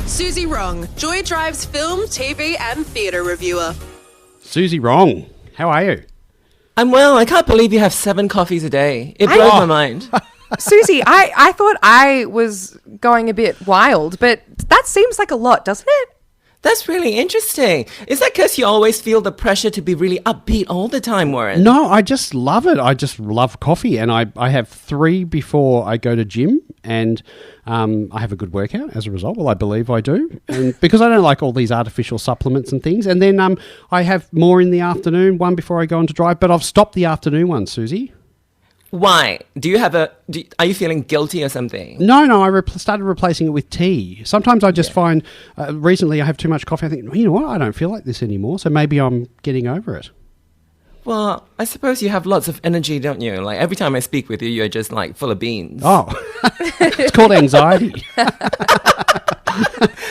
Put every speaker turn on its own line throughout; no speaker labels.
Suzy Wrong, Joy Drive's film, TV and theatre reviewer.
Suzy Wrong, how are you?
I'm well. I can't believe you have 7 coffees a day. It blows my mind.
Suzy, I thought I was going a bit wild, but that seems like a lot, doesn't it?
That's really interesting. Is that because you always feel the pressure to be really upbeat all the time, Warren?
No, I just love it. I just love coffee, and I have 3 before I go to gym, and I have a good workout as a result. Well, I believe I do, and because I don't like all these artificial supplements and things. And then I have more in the afternoon, one before I go on to drive, but I've stopped the afternoon one, Suzy.
Why? Are you feeling guilty or something?
No, I started replacing it with tea. Sometimes I just find, recently I have too much coffee. I think, you know what, I don't feel like this anymore, so maybe I'm getting over it.
Well, I suppose you have lots of energy, don't you? Like every time I speak with you, you're just like full of beans.
Oh, it's called anxiety.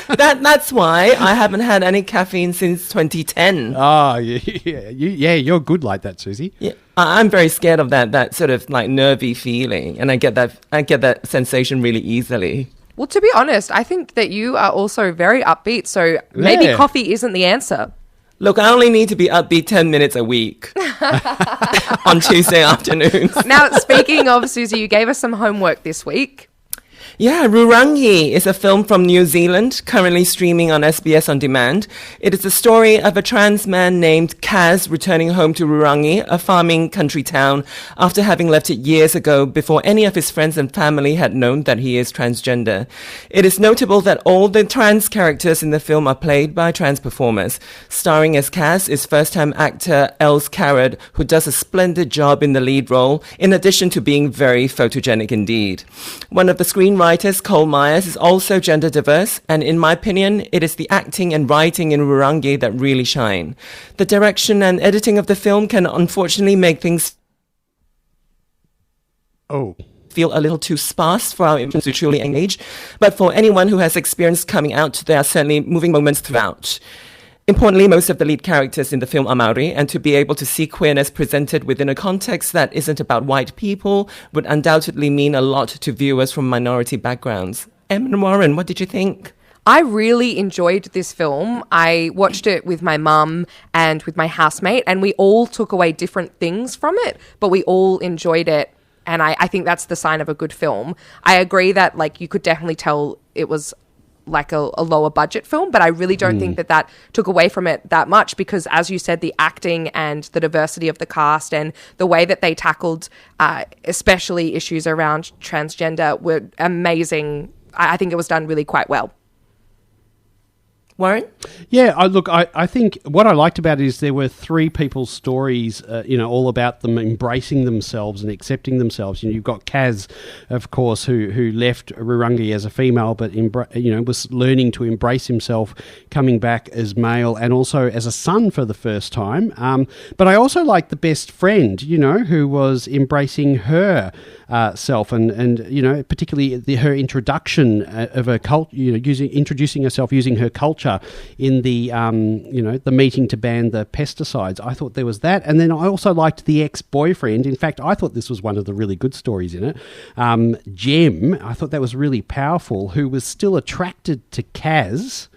That's why I haven't had any caffeine since 2010.
Oh, yeah, you're good like that, Suzy.
Yeah, I'm very scared of that sort of like nervy feeling, and I get that sensation really easily.
Well, to be honest, I think that you are also very upbeat, so maybe coffee isn't the answer.
Look, I only need to be upbeat 10 minutes a week on Tuesday afternoons.
Now, speaking of, Suzy, you gave us some homework this week.
Yeah, Rūrangi is a film from New Zealand, currently streaming on SBS On Demand. It is the story of a trans man named Kaz returning home to Rūrangi, a farming country town, after having left it years ago before any of his friends and family had known that he is transgender. It is notable that all the trans characters in the film are played by trans performers. Starring as Kaz is first-time actor Els Carrad, who does a splendid job in the lead role, in addition to being very photogenic indeed. One of the screenwriters, Cole Myers, is also gender diverse, and in my opinion, it is the acting and writing in Rūrangi that really shine. The direction and editing of the film can unfortunately make things feel a little too sparse for our infants to truly engage, but for anyone who has experienced coming out, there are certainly moving moments throughout. Importantly, most of the lead characters in the film are Maori, and to be able to see queerness presented within a context that isn't about white people would undoubtedly mean a lot to viewers from minority backgrounds. Em and Warren, what did you think?
I really enjoyed this film. I watched it with my mum and with my housemate, and we all took away different things from it, but we all enjoyed it, and I think that's the sign of a good film. I agree that like you could definitely tell it was like a lower budget film, but I really don't think that took away from it that much, because as you said, the acting and the diversity of the cast and the way that they tackled especially issues around transgender were amazing. I think it was done really quite well.
Warren?
Yeah, I think what I liked about it is there were 3 people's stories, all about them embracing themselves and accepting themselves. You've got Kaz, of course, who left Rūrangi as a female, but was learning to embrace himself, coming back as male, and also as a son for the first time. But I also liked the best friend, who was embracing her self, and particularly her introduction of her cult, introducing herself using her culture in the the meeting to ban the pesticides. I thought there was that, and then I also liked the ex-boyfriend. In fact, I thought this was one of the really good stories in it. Jem, I thought that was really powerful, who was still attracted to Kaz,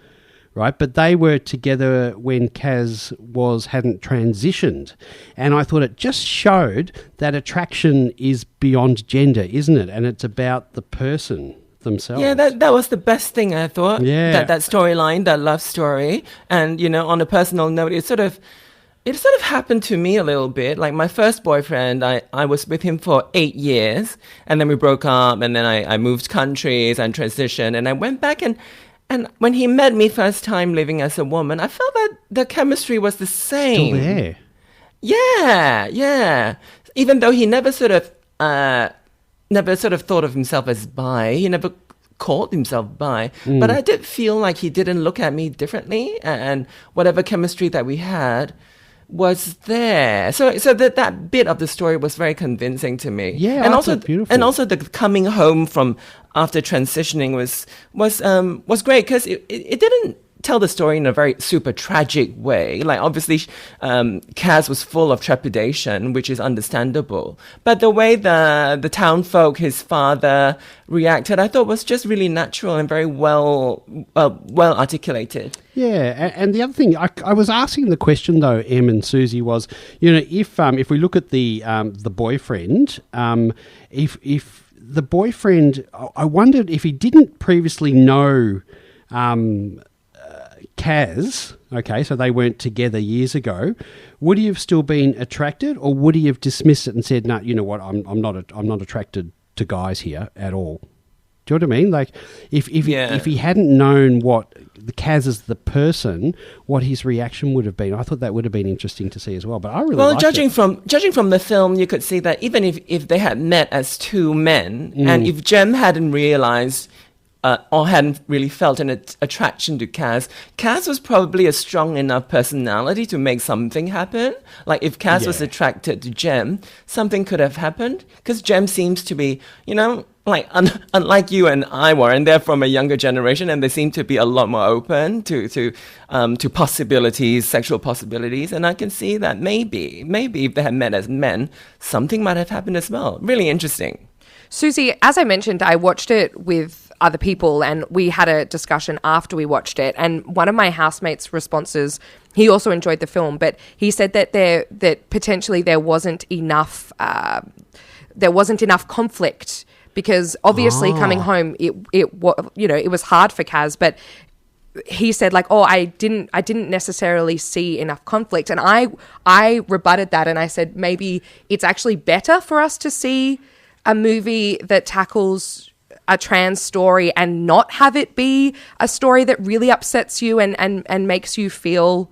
right? But they were together when Kaz hadn't transitioned. And I thought it just showed that attraction is beyond gender, isn't it? And it's about the person themselves.
Yeah, that was the best thing, I thought.
Yeah.
That storyline, that love story. And, on a personal note, it sort of happened to me a little bit. Like my first boyfriend, I was with him for 8 years, and then we broke up, and then I moved countries and transitioned, and I went back and when he met me first time living as a woman, I felt that the chemistry was the same.
Still there.
Yeah. Even though he never sort of thought of himself as bi, he never called himself bi, but I did feel like he didn't look at me differently, and whatever chemistry that we had was there. So that bit of the story was very convincing to me.
Yeah,
and
I
also
thought beautiful.
And also the coming home from after transitioning was great, because it didn't tell the story in a very super tragic way. Like obviously, Kaz was full of trepidation, which is understandable. But the way the town folk, his father, reacted, I thought was just really natural and very well articulated.
Yeah, and the other thing I was asking the question though, Em and Suzy, was, you know, if we look at the boyfriend, if the boyfriend, I wondered if he didn't previously know Kaz, okay, so they weren't together years ago, would he have still been attracted, or would he have dismissed it and said, "No, you know what, I'm not attracted to guys here at all"? Do you know what I mean? Like, if he hadn't known what the Kaz is the person, what his reaction would have been, I thought that would have been interesting to see as well. But I really liked
judging
it.
from the film, you could see that even if they had met as two men, and if Jem hadn't realized or hadn't really felt an attraction to Kaz was probably a strong enough personality to make something happen. Like if Kaz was attracted to Jem, something could have happened, because Jem seems to be, you know, like unlike you and I were, and they're from a younger generation, and they seem to be a lot more open to possibilities, sexual possibilities. And I can see that maybe if they had met as men, something might have happened as well. Really interesting.
Suzy, as I mentioned, I watched it with other people and we had a discussion after we watched it. And one of my housemates' responses, he also enjoyed the film, but he said that potentially there wasn't enough conflict, because obviously coming home, it was hard for Kaz, but he said like, I didn't necessarily see enough conflict. And I rebutted that and I said, maybe it's actually better for us to see a movie that tackles a trans story and not have it be a story that really upsets you and makes you feel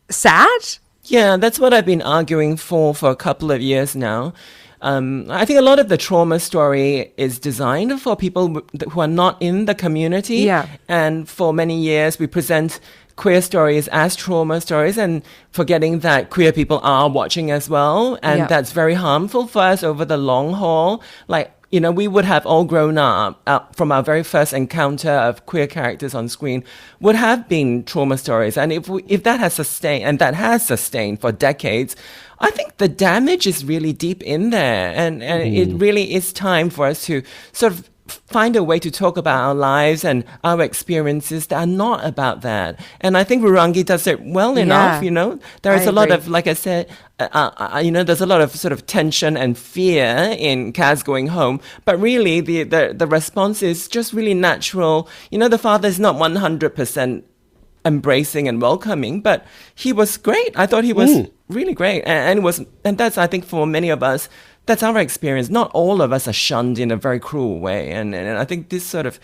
sad.
Yeah, that's what I've been arguing for a couple of years now. I think a lot of the trauma story is designed for people who are not in the community.
Yeah.
And for many years, we present queer stories as trauma stories, and forgetting that queer people are watching as well. And that's very harmful for us over the long haul. Like, you know, we would have all grown up from our very first encounter of queer characters on screen would have been trauma stories. And if that has sustained, and that has sustained for decades, I think the damage is really deep in there. And it really is time for us to sort of find a way to talk about our lives and our experiences that are not about that. And I think Rūrangi does it well enough, you know. There is a lot of, like I said, there's a lot of sort of tension and fear in Kaz going home. But really, the response is just really natural. You know, the father is not 100% embracing and welcoming, but he was great. I thought he was really great. And that's, I think, for many of us, that's our experience. Not all of us are shunned in a very cruel way. And I think this sort of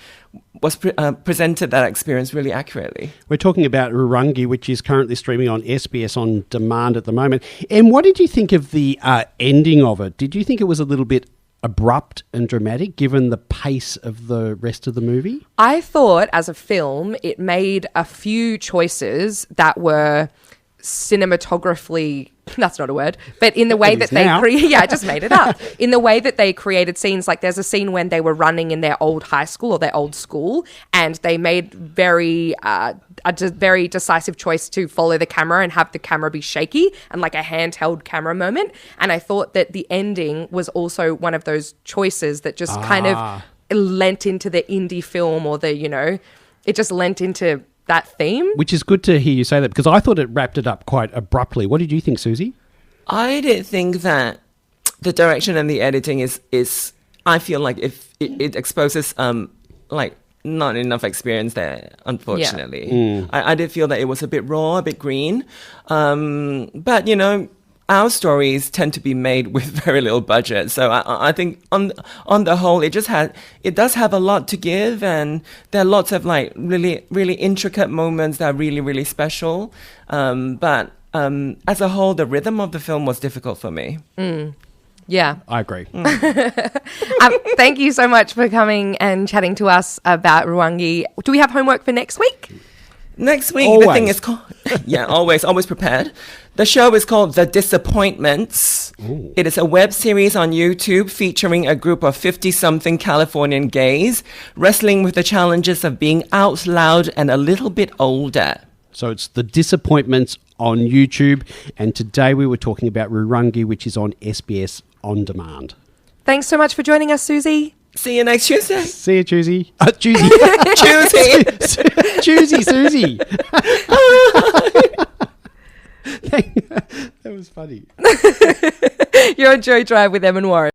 was presented that experience really accurately.
We're talking about Rūrangi, which is currently streaming on SBS On Demand at the moment. And what did you think of the ending of it? Did you think it was a little bit abrupt and dramatic given the pace of the rest of the movie?
I thought as a film, it made a few choices that were cinematographically, that's not a word, but in the way that they I just made it up. In the way that they created scenes, like there's a scene when they were running in their old high school or their old school, and they made a very decisive choice to follow the camera and have the camera be shaky and like a handheld camera moment. And I thought that the ending was also one of those choices that just kind of lent into the indie film, or it just lent into that theme. Which
is good to hear you say that, because I thought it wrapped it up quite abruptly. What did you think, Suzy?
I did think that the direction and the editing is I feel like if it exposes like not enough experience there, unfortunately. Yeah. I did feel that it was a bit raw, a bit green. But, you know, our stories tend to be made with very little budget. So I think on the whole, it does have a lot to give. And there are lots of like really, really intricate moments that are really, really special. But as a whole, the rhythm of the film was difficult for me.
Yeah.
I agree.
Thank you so much for coming and chatting to us about Rūrangi. Do we have homework for next week?
Next week,
Always.
the thing is called... Yeah, always prepared. The show is called The Disappointments.
Ooh.
It is a web series on YouTube featuring a group of 50-something Californian gays wrestling with the challenges of being out loud and a little bit older.
So it's The Disappointments on YouTube. And today we were talking about Rūrangi, which is on SBS On Demand.
Thanks so much for joining us, Suzy.
See you next Tuesday.
See you, Suzy. Suzy.
Tuesday.
Suzy. That was funny.
You're on Joy Drive with Em and Warren.